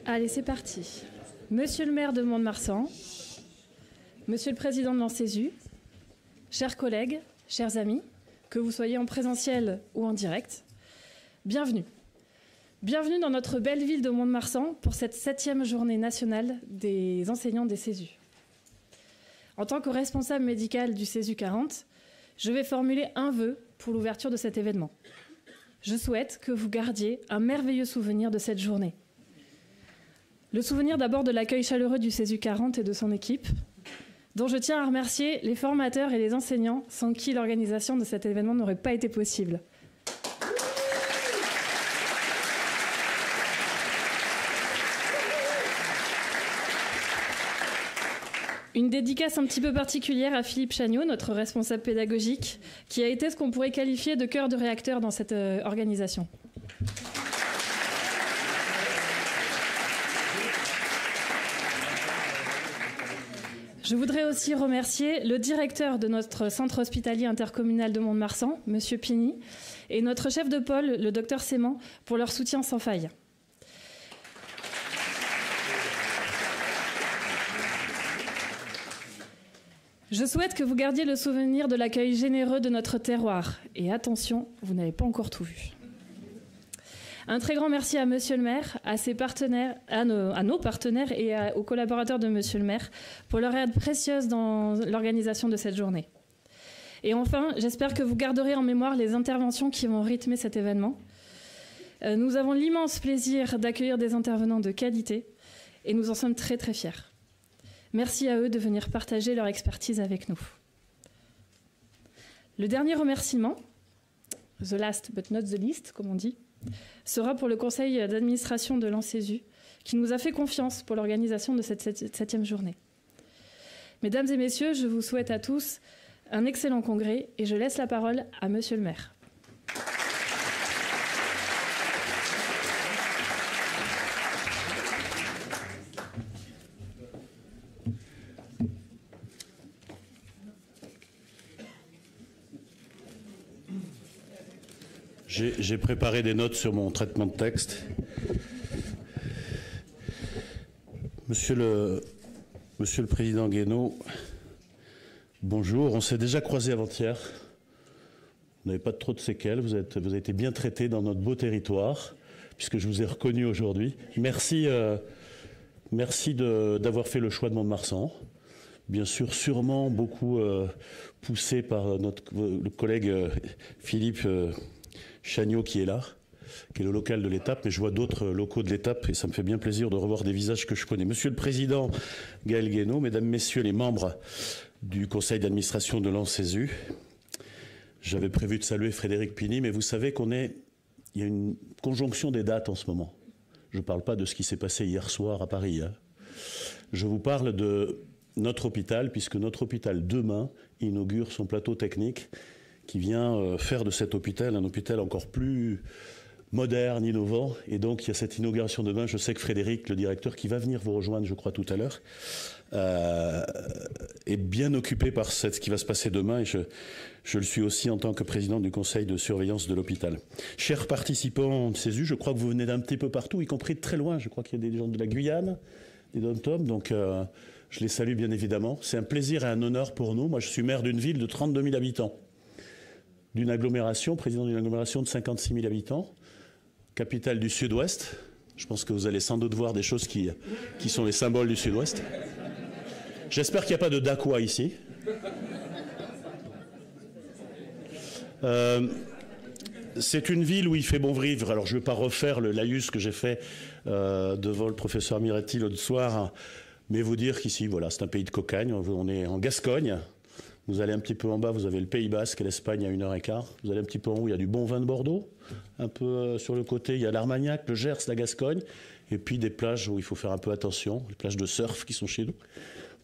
Allez, c'est parti. Monsieur le maire de Mont-de-Marsan, monsieur le président de l'ANSESU, chers collègues, chers amis, que vous soyez en présentiel ou en direct, bienvenue. Bienvenue dans notre belle ville de Mont-de-Marsan pour cette 7e journée nationale des enseignants des CESU. En tant que responsable médical du CESU 40, je vais formuler un vœu pour l'ouverture de cet événement. Je souhaite que vous gardiez un merveilleux souvenir de cette journée. Le souvenir d'abord de l'accueil chaleureux du CESU 40 et de son équipe, dont je tiens à remercier les formateurs et les enseignants sans qui l'organisation de cet événement n'aurait pas été possible. Une dédicace un petit peu particulière à Philippe Chagnot, notre responsable pédagogique, qui a été ce qu'on pourrait qualifier de cœur de réacteur dans cette organisation. Je voudrais aussi remercier le directeur de notre centre hospitalier intercommunal de Mont-de-Marsan, M. Pigny, et notre chef de pôle, le Dr Séman, pour leur soutien sans faille. Je souhaite que vous gardiez le souvenir de l'accueil généreux de notre terroir. Et attention, vous n'avez pas encore tout vu. Un très grand merci à Monsieur le maire, à ses partenaires, à nos partenaires et aux collaborateurs de Monsieur le maire pour leur aide précieuse dans l'organisation de cette journée. Et enfin, j'espère que vous garderez en mémoire les interventions qui vont rythmer cet événement. Nous avons l'immense plaisir d'accueillir des intervenants de qualité et nous en sommes très très fiers. Merci à eux de venir partager leur expertise avec nous. Le dernier remerciement, the last but not the least, comme on dit, sera pour le conseil d'administration de l'ANSESU, qui nous a fait confiance pour l'organisation de cette 7e journée. Mesdames et messieurs, je vous souhaite à tous un excellent congrès et je laisse la parole à Monsieur le maire. J'ai préparé des notes sur mon traitement de texte. Monsieur le Président Guénaud, bonjour. On s'est déjà croisé avant-hier. Vous n'avez pas trop de séquelles. Vous avez été bien traité dans notre beau territoire, puisque je vous ai reconnu aujourd'hui. Merci d'avoir fait le choix de Mont-de-Marsan. Bien sûr, sûrement beaucoup poussé par le collègue Philippe Chagnot qui est là, qui est le local de l'étape, mais je vois d'autres locaux de l'étape et ça me fait bien plaisir de revoir des visages que je connais. Monsieur le Président Gaël Guénaud, Mesdames, Messieurs les membres du conseil d'administration de l'ANSESU, j'avais prévu de saluer Frédéric Pigny, mais vous savez il y a une conjonction des dates en ce moment. Je ne parle pas de ce qui s'est passé hier soir à Paris. Hein. Je vous parle de notre hôpital, puisque notre hôpital demain inaugure son plateau technique qui vient faire de cet hôpital un hôpital encore plus moderne, innovant. Et donc, il y a cette inauguration demain. Je sais que Frédéric, le directeur, qui va venir vous rejoindre, je crois, tout à l'heure, est bien occupé par ce qui va se passer demain. Et je le suis aussi en tant que président du conseil de surveillance de l'hôpital. Chers participants de CESU, je crois que vous venez d'un petit peu partout, y compris de très loin. Je crois qu'il y a des gens de la Guyane, des dom-toms. Donc, je les salue bien évidemment. C'est un plaisir et un honneur pour nous. Moi, je suis maire d'une ville de 32 000 habitants. D'une agglomération, président d'une agglomération de 56 000 habitants, capitale du Sud-Ouest. Je pense que vous allez sans doute voir des choses qui sont les symboles du Sud-Ouest. J'espère qu'il n'y a pas de Dacois ici. C'est une ville où il fait bon vivre. Alors je ne vais pas refaire le laïus que j'ai fait devant le professeur Miretti l'autre soir, mais vous dire qu'ici, voilà, c'est un pays de cocagne. On est en Gascogne. Vous allez un petit peu en bas, vous avez le Pays Basque et l'Espagne à 1h15. Vous allez un petit peu en haut, il y a du bon vin de Bordeaux. Un peu sur le côté, il y a l'Armagnac, le Gers, la Gascogne. Et puis des plages où il faut faire un peu attention, les plages de surf qui sont chez nous.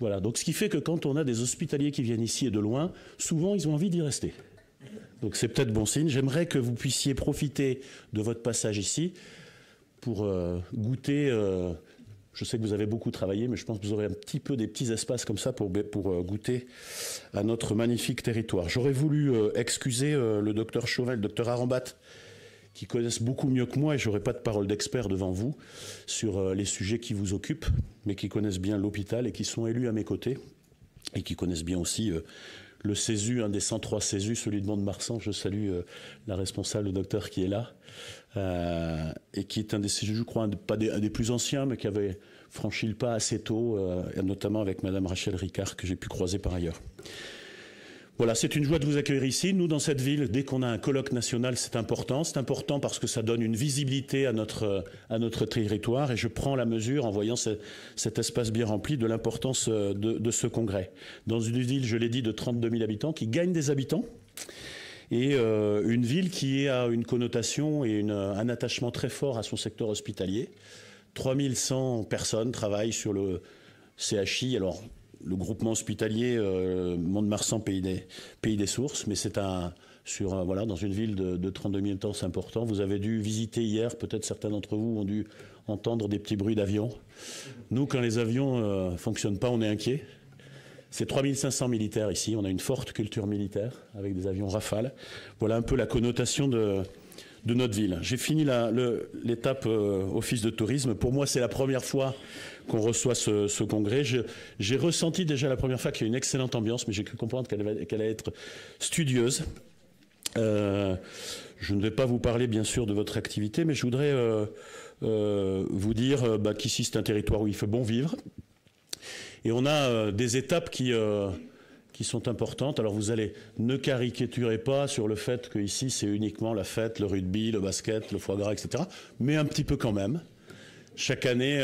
Voilà, donc ce qui fait que quand on a des hospitaliers qui viennent ici et de loin, souvent ils ont envie d'y rester. Donc c'est peut-être bon signe. J'aimerais que vous puissiez profiter de votre passage ici pour goûter... Je sais que vous avez beaucoup travaillé, mais je pense que vous aurez un petit peu des petits espaces comme ça pour goûter à notre magnifique territoire. J'aurais voulu excuser le docteur Chauvel, le docteur Arambat, qui connaissent beaucoup mieux que moi, et je n'aurai pas de parole d'expert devant vous, sur les sujets qui vous occupent, mais qui connaissent bien l'hôpital et qui sont élus à mes côtés, et qui connaissent bien aussi le CESU, un des 103 CESU, celui de Mont-de-Marsan. Je salue la responsable, le docteur qui est là, et qui est un des CESU, je crois, un des plus anciens, mais qui avait franchi le pas assez tôt, notamment avec Madame Rachel Ricard, que j'ai pu croiser par ailleurs. Voilà, c'est une joie de vous accueillir ici. Nous, dans cette ville, dès qu'on a un colloque national, c'est important. C'est important parce que ça donne une visibilité à notre territoire. Et je prends la mesure, en voyant cet espace bien rempli, de l'importance de ce congrès. Dans une ville, je l'ai dit, de 32 000 habitants, qui gagne des habitants. Et une ville qui a une connotation et un attachement très fort à son secteur hospitalier. 3100 personnes travaillent sur le CHI. Alors, le groupement hospitalier Mont-de-Marsan, pays des Sources, mais c'est voilà, dans une ville de 32 000 habitants, c'est important. Vous avez dû visiter hier, peut-être certains d'entre vous ont dû entendre des petits bruits d'avions. Nous, quand les avions ne fonctionnent pas, on est inquiets. C'est 3500 militaires ici, on a une forte culture militaire avec des avions Rafale. Voilà un peu la connotation de notre ville. J'ai fini l'étape office de tourisme. Pour moi, c'est la première fois qu'on reçoit ce congrès. J'ai ressenti déjà la première fois qu'il y a une excellente ambiance, mais j'ai cru comprendre qu'elle allait être studieuse. Je ne vais pas vous parler, bien sûr, de votre activité, mais je voudrais vous dire qu'ici, c'est un territoire où il fait bon vivre. Et on a des étapes qui sont importantes. Alors ne caricaturez pas sur le fait qu'ici c'est uniquement la fête, le rugby, le basket, le foie gras, etc. Mais un petit peu quand même. Chaque année,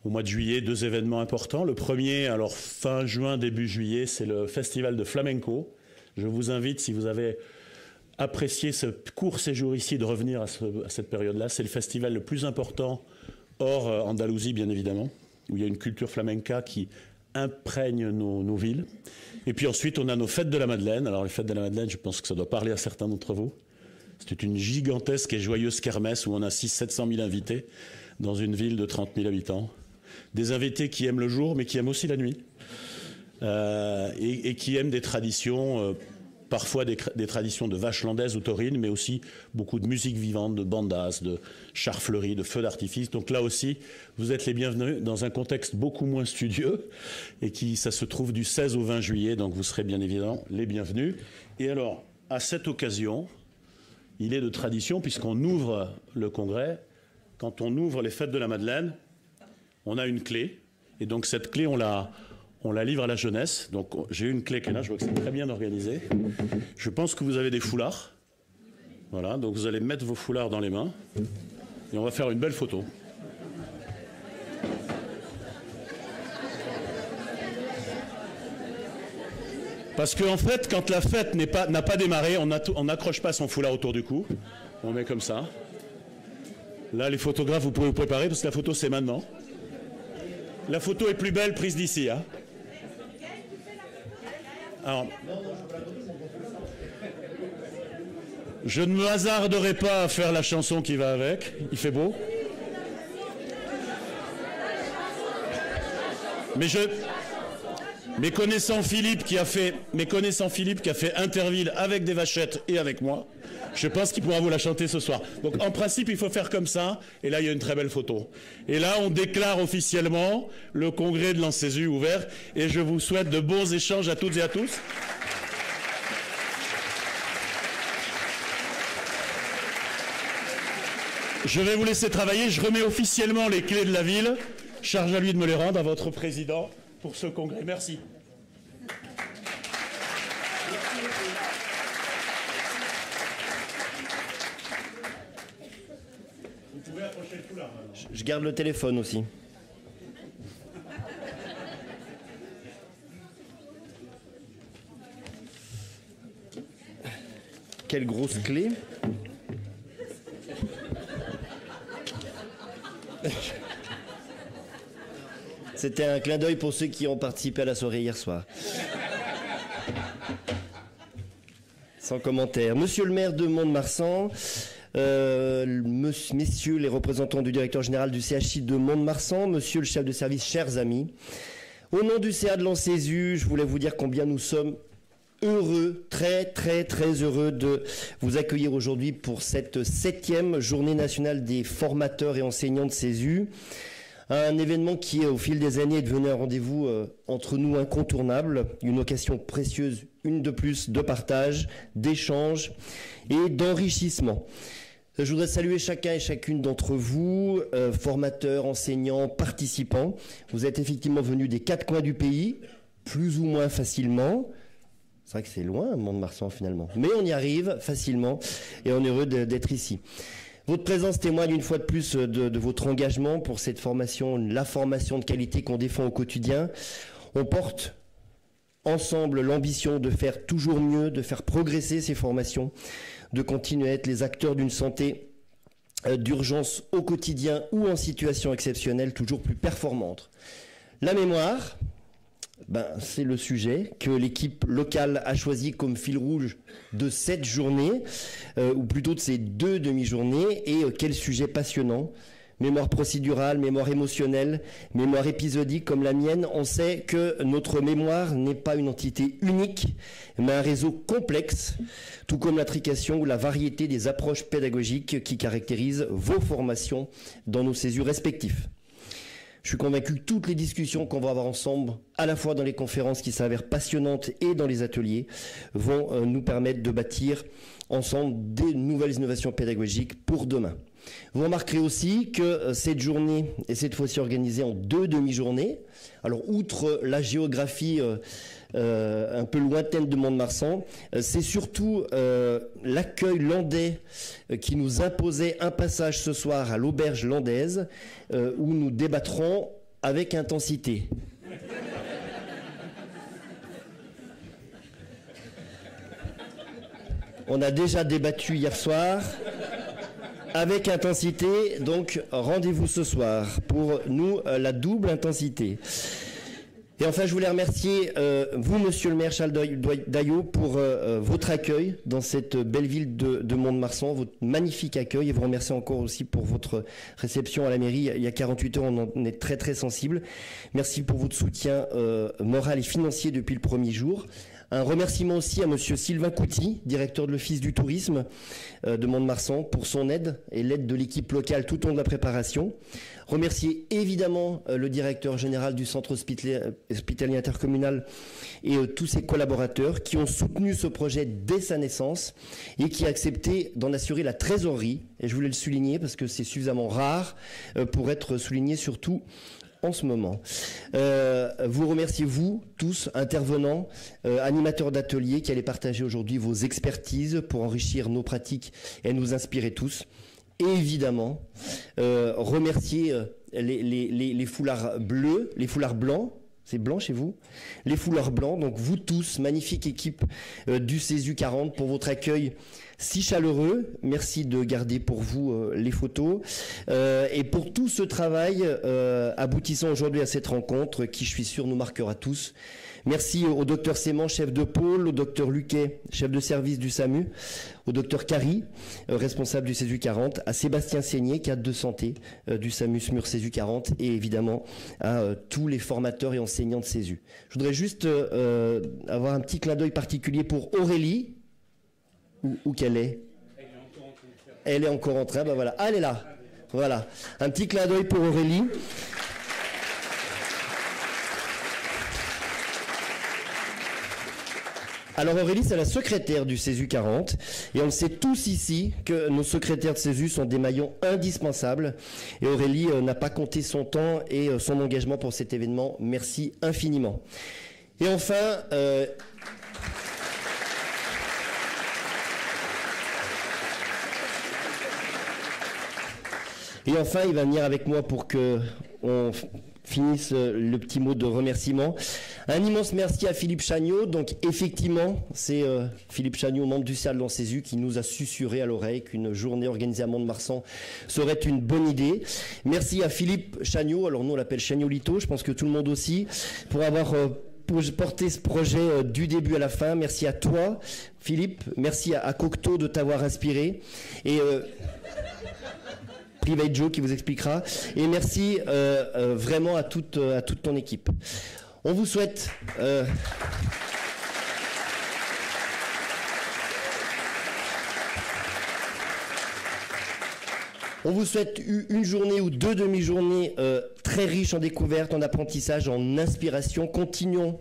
au mois de juillet, 2 événements importants. Le premier, alors fin juin, début juillet, c'est le festival de flamenco. Je vous invite, si vous avez apprécié ce court séjour ici, de revenir à cette période-là. C'est le festival le plus important hors Andalousie, bien évidemment, où il y a une culture flamenca qui imprègne nos villes. Et puis ensuite, on a nos fêtes de la Madeleine. Alors les fêtes de la Madeleine, je pense que ça doit parler à certains d'entre vous. C'est une gigantesque et joyeuse kermesse où on a 600-700 000 invités dans une ville de 30 000 habitants. Des invités qui aiment le jour, mais qui aiment aussi la nuit. Et qui aiment des traditions, parfois des traditions de vaches landaises ou taurines, mais aussi beaucoup de musique vivante, de bandas, de chars fleuris, de feux d'artifice. Donc là aussi, vous êtes les bienvenus dans un contexte beaucoup moins studieux, et ça se trouve du 16 au 20 juillet, donc vous serez bien évidemment les bienvenus. Et alors, à cette occasion, il est de tradition, puisqu'on ouvre le congrès, quand on ouvre les fêtes de la Madeleine, on a une clé, et donc cette clé, on la livre à la jeunesse. Donc j'ai une clé qui est là, je vois que c'est très bien organisé. Je pense que vous avez des foulards. Voilà, donc vous allez mettre vos foulards dans les mains, et on va faire une belle photo. Parce qu'en fait, quand la fête n'a pas démarré, on n'accroche pas son foulard autour du cou. On met comme ça. Là, les photographes, vous pouvez vous préparer, parce que la photo, c'est maintenant. La photo est plus belle prise d'ici. Hein. Alors, je ne me hasarderai pas à faire la chanson qui va avec. Il fait beau. Mais connaissant Philippe qui a fait Interville avec des vachettes et avec moi, je pense qu'il pourra vous la chanter ce soir. Donc en principe, il faut faire comme ça, et là il y a une très belle photo. Et là, on déclare officiellement le congrès de l'ANSESU ouvert, et je vous souhaite de bons échanges à toutes et à tous. Je vais vous laisser travailler, je remets officiellement les clés de la ville. Charge à lui de me les rendre, à votre président, pour ce congrès. Merci. Vous pouvez approcher le foulard. Je garde le téléphone aussi. Quelle grosse clé. C'était un clin d'œil pour ceux qui ont participé à la soirée hier soir. Sans commentaire. Monsieur le maire de Mont-de-Marsan, messieurs les représentants du directeur général du CHI de Mont-de-Marsan, monsieur le chef de service, chers amis, au nom du CA de l'ANSESU, je voulais vous dire combien nous sommes heureux, très heureux de vous accueillir aujourd'hui pour cette 7e journée nationale des formateurs et enseignants de CESU. Un événement qui, au fil des années, est devenu un rendez-vous entre nous incontournable, une occasion précieuse, une de plus, de partage, d'échange et d'enrichissement. Je voudrais saluer chacun et chacune d'entre vous, formateurs, enseignants, participants. Vous êtes effectivement venus des 4 coins du pays, plus ou moins facilement. C'est vrai que c'est loin, Mont-de-Marsan, finalement. Mais on y arrive facilement et on est heureux d'être ici. Votre présence témoigne une fois de plus de votre engagement pour cette formation, la formation de qualité qu'on défend au quotidien. On porte ensemble l'ambition de faire toujours mieux, de faire progresser ces formations, de continuer à être les acteurs d'une santé d'urgence au quotidien ou en situation exceptionnelle toujours plus performante. La mémoire, c'est le sujet que l'équipe locale a choisi comme fil rouge de cette journée, ou plutôt de ces 2 demi-journées, et quel sujet passionnant. Mémoire procédurale, mémoire émotionnelle, mémoire épisodique comme la mienne, on sait que notre mémoire n'est pas une entité unique, mais un réseau complexe, tout comme l'intrication ou la variété des approches pédagogiques qui caractérisent vos formations dans nos CESU respectifs. Je suis convaincu que toutes les discussions qu'on va avoir ensemble, à la fois dans les conférences qui s'avèrent passionnantes et dans les ateliers, vont nous permettre de bâtir ensemble des nouvelles innovations pédagogiques pour demain. Vous remarquerez aussi que cette journée est cette fois-ci organisée en 2 demi-journées. Alors, outre la géographie un peu lointaine de Mont-de-Marsan, c'est surtout l'accueil landais qui nous imposait un passage ce soir à l'auberge landaise où nous débattrons avec intensité. On a déjà débattu hier soir avec intensité, donc rendez-vous ce soir pour nous la double intensité. Et enfin, je voulais remercier vous, monsieur le maire Charles Daillot, pour votre accueil dans cette belle ville de Mont-de-Marsan, votre magnifique accueil, et vous remercier encore aussi pour votre réception à la mairie il y a 48 heures, on en est très sensible. Merci pour votre soutien moral et financier depuis le premier jour. Un remerciement aussi à monsieur Sylvain Couty, directeur de l'Office du tourisme de Mont-de-Marsan, pour son aide et l'aide de l'équipe locale tout au long de la préparation. Remercier évidemment le directeur général du centre hospitalier intercommunal et tous ses collaborateurs qui ont soutenu ce projet dès sa naissance et qui a accepté d'en assurer la trésorerie. Et je voulais le souligner parce que c'est suffisamment rare pour être souligné, surtout en ce moment. Vous remerciez, vous, tous, intervenants, animateurs d'ateliers qui allez partager aujourd'hui vos expertises pour enrichir nos pratiques et nous inspirer tous. Et évidemment, remercier les foulards bleus, les foulards blancs. C'est blanc chez vous? Les foulards blancs, donc vous tous, magnifique équipe du CESU 40 pour votre accueil si chaleureux. Merci de garder pour vous les photos. Et pour tout ce travail aboutissant aujourd'hui à cette rencontre qui, je suis sûr, nous marquera tous. Merci au docteur Séman, chef de pôle, au docteur Luquet, chef de service du SAMU, au docteur Carry, responsable du CESU 40, à Sébastien Seigné, cadre de santé du SAMU SMUR CESU 40, et évidemment à tous les formateurs et enseignants de CESU. Je voudrais juste avoir un petit clin d'œil particulier pour Aurélie. Où qu'elle est? Elle est encore en train, ben voilà. Ah, elle est là. Voilà. Un petit clin d'œil pour Aurélie. Alors Aurélie, c'est la secrétaire du CESU 40 et on le sait tous ici que nos secrétaires de CESU sont des maillons indispensables et Aurélie n'a pas compté son temps et son engagement pour cet événement. Merci infiniment. Et enfin... Et enfin, il va venir avec moi pour qu'on finisse le petit mot de remerciement. Un immense merci à Philippe Chagnot. Donc effectivement, c'est Philippe Chagnot, membre du CA de l'ANCESU, qui nous a susurré à l'oreille qu'une journée organisée à Mont-de-Marsan serait une bonne idée. Merci à Philippe Chagnot, alors nous on l'appelle Chagnolito, je pense que tout le monde aussi, pour avoir... pour porter ce projet du début à la fin. Merci à toi, Philippe. Merci à Cocteau de t'avoir inspiré. Et Private Joe qui vous expliquera. Et merci vraiment à toute, ton équipe. On vous souhaite... On vous souhaite une journée ou 2 demi-journées très riches en découvertes, en apprentissage, en inspiration. Continuons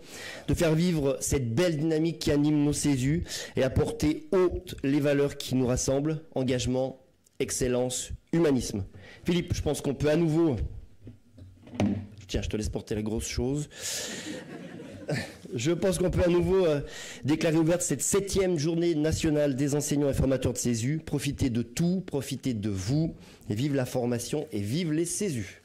de faire vivre cette belle dynamique qui anime nos CESU et à porter hautes les valeurs qui nous rassemblent, engagement, excellence, humanisme. Philippe, je pense qu'on peut à nouveau... Tiens, je te laisse porter la grosse chose. Je pense qu'on peut à nouveau déclarer ouverte cette 7e journée nationale des enseignants et formateurs de CESU. Profitez de tout, profitez de vous, et vive la formation et vive les CESU.